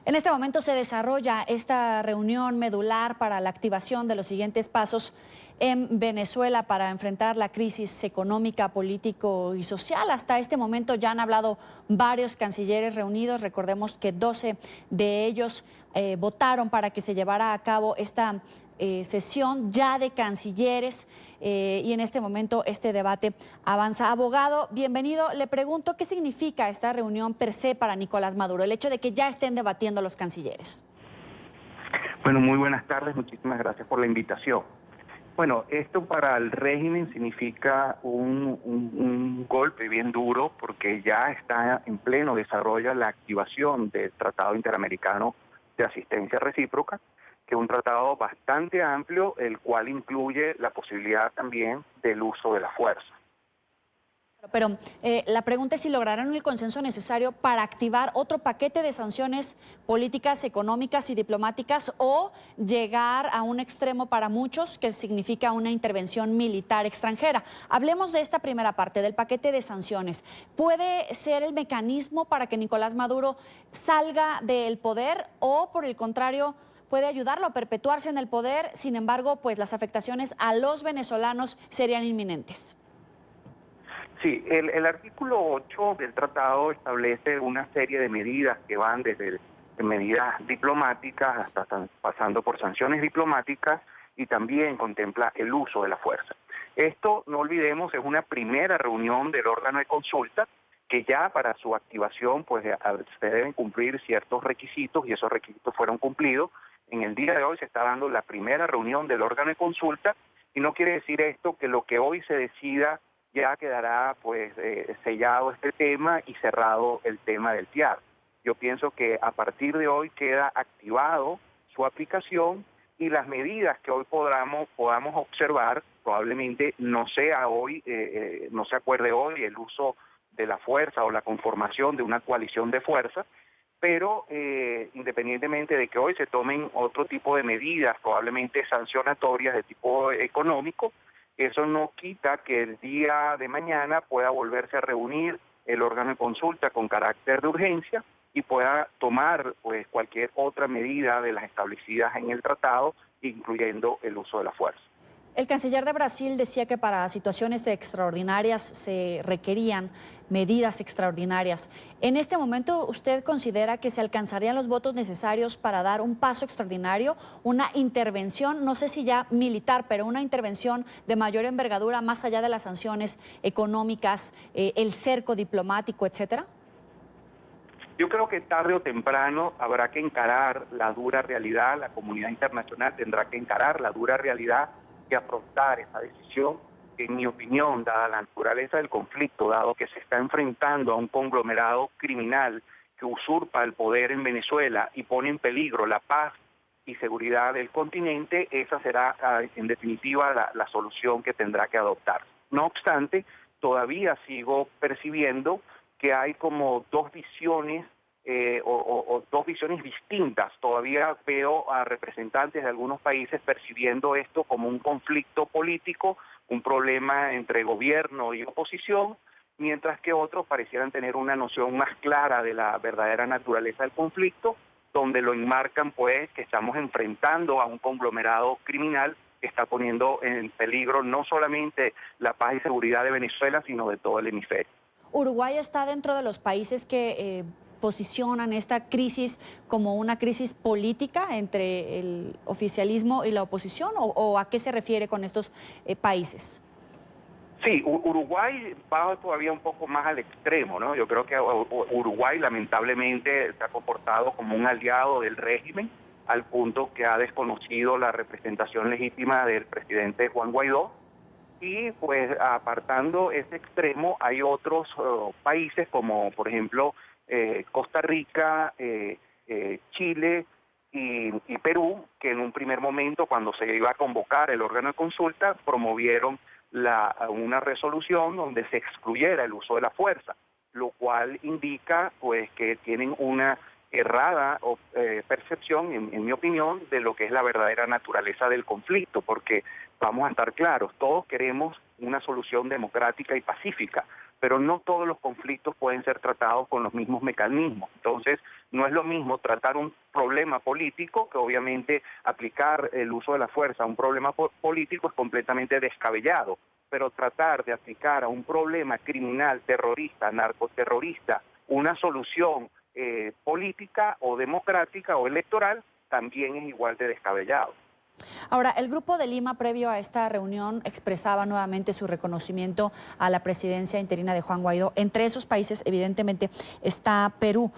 En este momento se desarrolla esta reunión medular para la activación de los siguientes pasos en Venezuela para enfrentar la crisis económica, político y social. Hasta este momento ya han hablado varios cancilleres reunidos. Recordemos que 12 de ellos votaron para que se llevara a cabo esta sesión ya de cancilleres y en este momento este debate avanza. Abogado, bienvenido. Le pregunto qué significa esta reunión per se para Nicolás Maduro, el hecho de que ya estén debatiendo los cancilleres. Bueno, muy buenas tardes, muchísimas gracias por la invitación. Bueno, esto para el régimen significa un golpe bien duro porque ya está en pleno desarrollo la activación del Tratado Interamericano de Asistencia Recíproca, que es un tratado bastante amplio, el cual incluye la posibilidad también del uso de la fuerza. Pero la pregunta es si lograrán el consenso necesario para activar otro paquete de sanciones políticas, económicas y diplomáticas o llegar a un extremo para muchos que significa una intervención militar extranjera. Hablemos de esta primera parte, del paquete de sanciones. ¿Puede ser el mecanismo para que Nicolás Maduro salga del poder o, por el contrario, puede ayudarlo a perpetuarse en el poder? Sin embargo, pues las afectaciones a los venezolanos serían inminentes. Sí, el artículo 8 del tratado establece una serie de medidas que van desde medidas diplomáticas hasta pasando por sanciones diplomáticas y también contempla el uso de la fuerza. Esto, no olvidemos, es una primera reunión del órgano de consulta que ya para su activación pues se deben cumplir ciertos requisitos y esos requisitos fueron cumplidos. En el día de hoy se está dando la primera reunión del órgano de consulta y no quiere decir esto que lo que hoy se decida ya quedará pues sellado este tema y cerrado el tema del TIAR. Yo pienso que a partir de hoy queda activado su aplicación y las medidas que hoy podamos observar, probablemente no sea hoy, no se acuerde hoy el uso de la fuerza o la conformación de una coalición de fuerzas, pero independientemente de que hoy se tomen otro tipo de medidas, probablemente sancionatorias de tipo económico, eso no quita que el día de mañana pueda volverse a reunir el órgano de consulta con carácter de urgencia y pueda tomar pues cualquier otra medida de las establecidas en el tratado, incluyendo el uso de la fuerza. El canciller de Brasil decía que para situaciones extraordinarias se requerían medidas extraordinarias. En este momento, ¿usted considera que se alcanzarían los votos necesarios para dar un paso extraordinario, una intervención, no sé si ya militar, pero una intervención de mayor envergadura más allá de las sanciones económicas, el cerco diplomático, etcétera? Yo creo que tarde o temprano habrá que encarar la dura realidad, la comunidad internacional tendrá que encarar la dura realidad y afrontar esa decisión, que en mi opinión, dada la naturaleza del conflicto, dado que se está enfrentando a un conglomerado criminal que usurpa el poder en Venezuela y pone en peligro la paz y seguridad del continente, esa será en definitiva la solución que tendrá que adoptar. No obstante, todavía sigo percibiendo que hay como dos visiones dos visiones distintas. Todavía veo a representantes de algunos países percibiendo esto como un conflicto político, un problema entre gobierno y oposición, mientras que otros parecieran tener una noción más clara de la verdadera naturaleza del conflicto, donde lo enmarcan pues que estamos enfrentando a un conglomerado criminal que está poniendo en peligro no solamente la paz y seguridad de Venezuela, sino de todo el hemisferio. Uruguay está dentro de los países que posicionan esta crisis como una crisis política entre el oficialismo y la oposición, o a qué se refiere con estos países. Sí, Uruguay va todavía un poco más al extremo, ¿no? Yo creo que Uruguay lamentablemente se ha comportado como un aliado del régimen, al punto que ha desconocido la representación legítima del presidente Juan Guaidó. Y pues apartando ese extremo hay otros países como por ejemplo Costa Rica, Chile y Perú, que en un primer momento cuando se iba a convocar el órgano de consulta promovieron una resolución donde se excluyera el uso de la fuerza, lo cual indica pues que tienen una errada percepción, en mi opinión, de lo que es la verdadera naturaleza del conflicto, porque vamos a estar claros, todos queremos una solución democrática y pacífica, pero no todos los conflictos pueden ser tratados con los mismos mecanismos. Entonces, no es lo mismo tratar un problema político que obviamente aplicar el uso de la fuerza a un problema político es completamente descabellado, pero tratar de aplicar a un problema criminal, terrorista, narcoterrorista, una solución política o democrática o electoral también es igual de descabellado. Ahora, el Grupo de Lima, previo a esta reunión, expresaba nuevamente su reconocimiento a la presidencia interina de Juan Guaidó. Entre esos países, evidentemente, está Perú.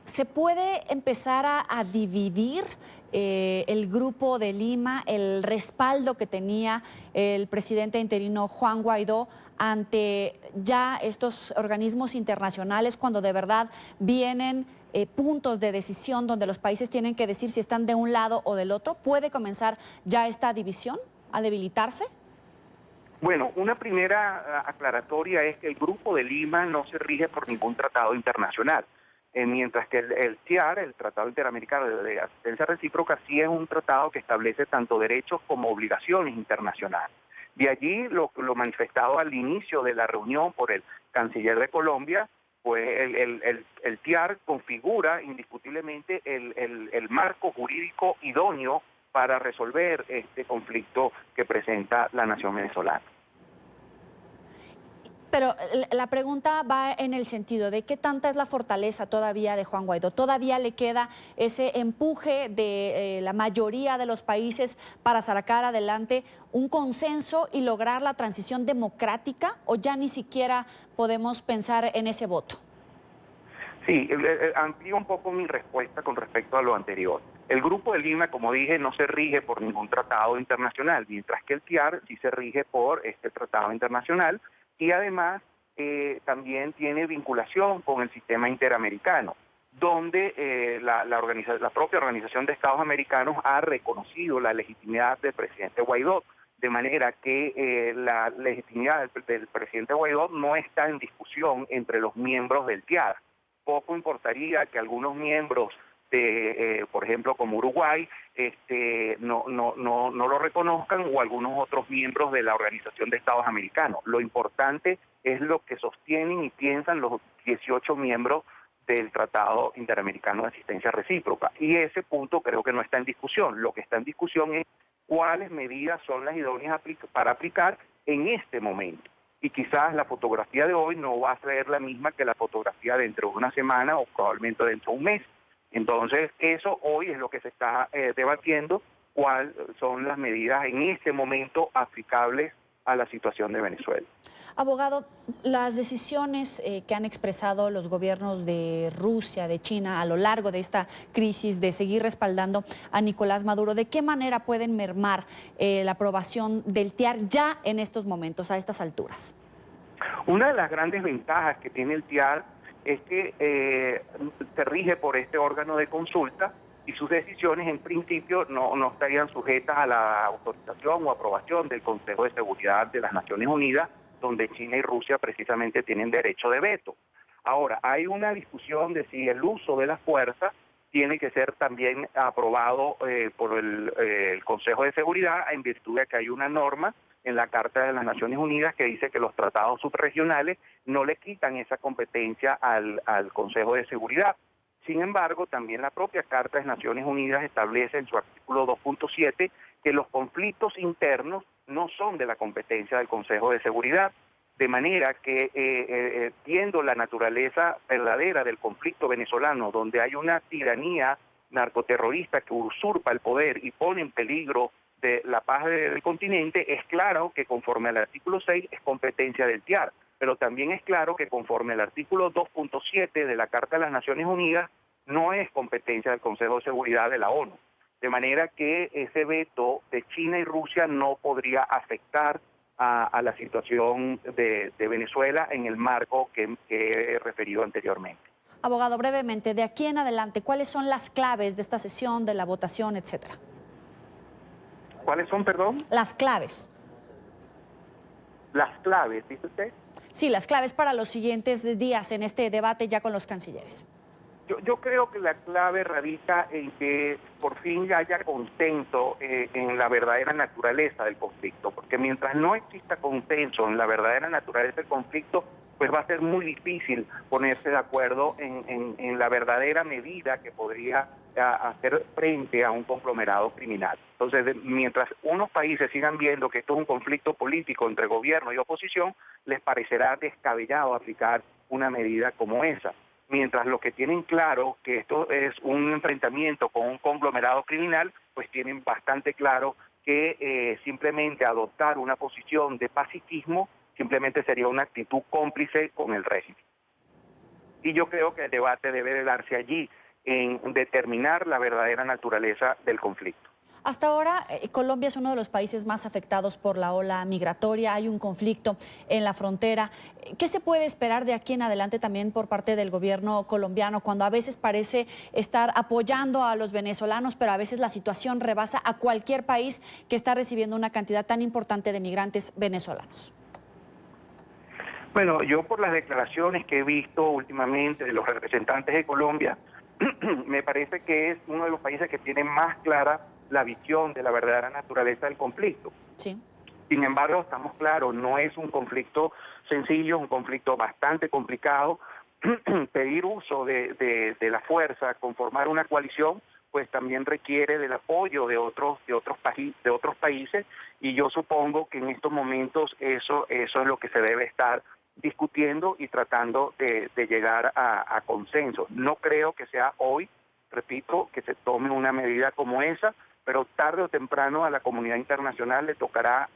¿Se puede empezar a dividir el Grupo de Lima, el respaldo que tenía el presidente interino Juan Guaidó ante ya estos organismos internacionales cuando de verdad vienen puntos de decisión donde los países tienen que decir si están de un lado o del otro? ¿Puede comenzar ya esta división a debilitarse? Bueno, una primera aclaratoria es que el Grupo de Lima no se rige por ningún tratado internacional, mientras que el TIAR, el Tratado Interamericano de Asistencia Recíproca, sí es un tratado que establece tanto derechos como obligaciones internacionales. De allí lo manifestado al inicio de la reunión por el canciller de Colombia, pues el TIAR configura indiscutiblemente el marco jurídico idóneo para resolver este conflicto que presenta la nación venezolana. Pero la pregunta va en el sentido de qué tanta es la fortaleza todavía de Juan Guaidó. ¿Todavía le queda ese empuje de la mayoría de los países para sacar adelante un consenso y lograr la transición democrática? ¿O ya ni siquiera podemos pensar en ese voto? Sí, amplío un poco mi respuesta con respecto a lo anterior. El Grupo de Lima, como dije, no se rige por ningún tratado internacional, mientras que el TIAR sí se rige por este tratado internacional y además también tiene vinculación con el sistema interamericano, donde la propia Organización de Estados Americanos ha reconocido la legitimidad del presidente Guaidó, de manera que la legitimidad del presidente Guaidó no está en discusión entre los miembros del TIAR. Poco importaría que algunos miembros por ejemplo, como Uruguay, no lo reconozcan, o algunos otros miembros de la Organización de Estados Americanos. Lo importante es lo que sostienen y piensan los 18 miembros del Tratado Interamericano de Asistencia Recíproca. Y ese punto creo que no está en discusión. Lo que está en discusión es cuáles medidas son las idóneas para aplicar en este momento. Y quizás la fotografía de hoy no va a ser la misma que la fotografía dentro de una semana o probablemente dentro de un mes. Entonces, eso hoy es lo que se está debatiendo, cuáles son las medidas en este momento aplicables a la situación de Venezuela. Abogado, las decisiones que han expresado los gobiernos de Rusia, de China, a lo largo de esta crisis de seguir respaldando a Nicolás Maduro, ¿de qué manera pueden mermar la aprobación del TIAR ya en estos momentos, a estas alturas? Una de las grandes ventajas que tiene el TIAR es que se rige por este órgano de consulta y sus decisiones en principio no estarían sujetas a la autorización o aprobación del Consejo de Seguridad de las Naciones Unidas, donde China y Rusia precisamente tienen derecho de veto. Ahora, hay una discusión de si el uso de la fuerza tiene que ser también aprobado por el Consejo de Seguridad, en virtud de que hay una norma en la Carta de las Naciones Unidas que dice que los tratados subregionales no le quitan esa competencia al Consejo de Seguridad. Sin embargo, también la propia Carta de las Naciones Unidas establece en su artículo 2.7 que los conflictos internos no son de la competencia del Consejo de Seguridad, de manera que viendo la naturaleza verdadera del conflicto venezolano, donde hay una tiranía narcoterrorista que usurpa el poder y pone en peligro de la paz del continente, es claro que conforme al artículo 6 es competencia del TIAR, pero también es claro que conforme al artículo 2.7 de la Carta de las Naciones Unidas no es competencia del Consejo de Seguridad de la ONU, de manera que ese veto de China y Rusia no podría afectar a la situación de Venezuela en el marco que he referido anteriormente. Abogado, brevemente, de aquí en adelante, ¿cuáles son las claves de esta sesión, de la votación, etcétera? ¿Cuáles son, perdón? Las claves. Las claves, ¿dice usted? Sí, las claves para los siguientes días en este debate ya con los cancilleres. Yo creo que la clave radica en que por fin haya consenso en la verdadera naturaleza del conflicto, porque mientras no exista consenso en la verdadera naturaleza del conflicto, pues va a ser muy difícil ponerse de acuerdo en la verdadera medida que podría hacer frente a un conglomerado criminal. Entonces, mientras unos países sigan viendo que esto es un conflicto político entre gobierno y oposición, les parecerá descabellado aplicar una medida como esa. Mientras los que tienen claro que esto es un enfrentamiento con un conglomerado criminal, pues tienen bastante claro que simplemente adoptar una posición de pacifismo simplemente sería una actitud cómplice con el régimen. Y yo creo que el debate debe de darse allí, en determinar la verdadera naturaleza del conflicto. Hasta ahora, Colombia es uno de los países más afectados por la ola migratoria. Hay un conflicto en la frontera. ¿Qué se puede esperar de aquí en adelante también por parte del gobierno colombiano, cuando a veces parece estar apoyando a los venezolanos, pero a veces la situación rebasa a cualquier país que está recibiendo una cantidad tan importante de migrantes venezolanos? Bueno, yo por las declaraciones que he visto últimamente de los representantes de Colombia, me parece que es uno de los países que tiene más clara la visión de la verdadera naturaleza del conflicto. Sí. Sin embargo, estamos claros, no es un conflicto sencillo, es un conflicto bastante complicado. Pedir uso de la fuerza, conformar una coalición, pues también requiere del apoyo de otros países, y yo supongo que en estos momentos eso es lo que se debe estar discutiendo y tratando de llegar a consenso. No creo que sea hoy, repito, que se tome una medida como esa, pero tarde o temprano a la comunidad internacional le tocará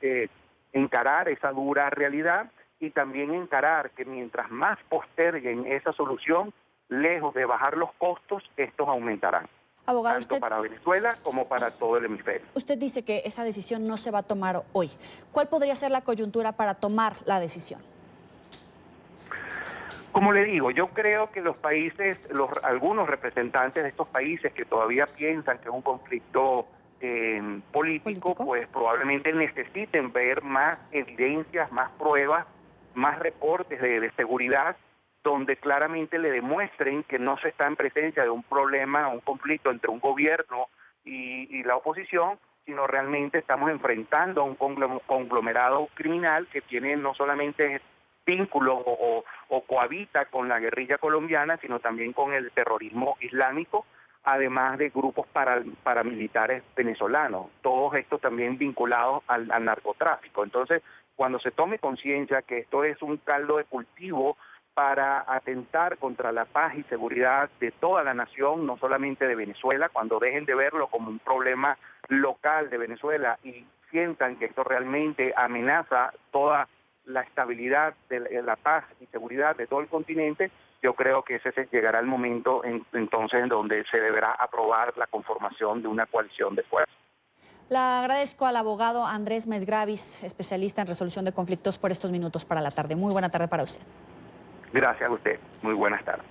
encarar esa dura realidad, y también encarar que mientras más posterguen esa solución, lejos de bajar los costos, estos aumentarán, Abogado, tanto para Venezuela como para todo el hemisferio. usted dice que esa decisión no se va a tomar hoy. ¿Cuál podría ser la coyuntura para tomar la decisión? Como le digo, yo creo que los países, algunos representantes de estos países que todavía piensan que es un conflicto político, pues probablemente necesiten ver más evidencias, más pruebas, más reportes de seguridad, donde claramente le demuestren que no se está en presencia de un problema, un conflicto entre un gobierno y la oposición, sino realmente estamos enfrentando a un conglomerado criminal que tiene no solamente vínculo o cohabita con la guerrilla colombiana, sino también con el terrorismo islámico, además de grupos paramilitares venezolanos, todos estos también vinculados al narcotráfico. Entonces, cuando se tome conciencia que esto es un caldo de cultivo para atentar contra la paz y seguridad de toda la nación, no solamente de Venezuela, cuando dejen de verlo como un problema local de Venezuela y sientan que esto realmente amenaza toda la estabilidad, de la paz y seguridad de todo el continente, yo creo que ese llegará el momento entonces en donde se deberá aprobar la conformación de una coalición de fuerzas. Le agradezco al abogado Andrés Mesgravis, especialista en resolución de conflictos, por estos minutos para la tarde. Muy buena tarde para usted. Gracias a usted. Muy buenas tardes.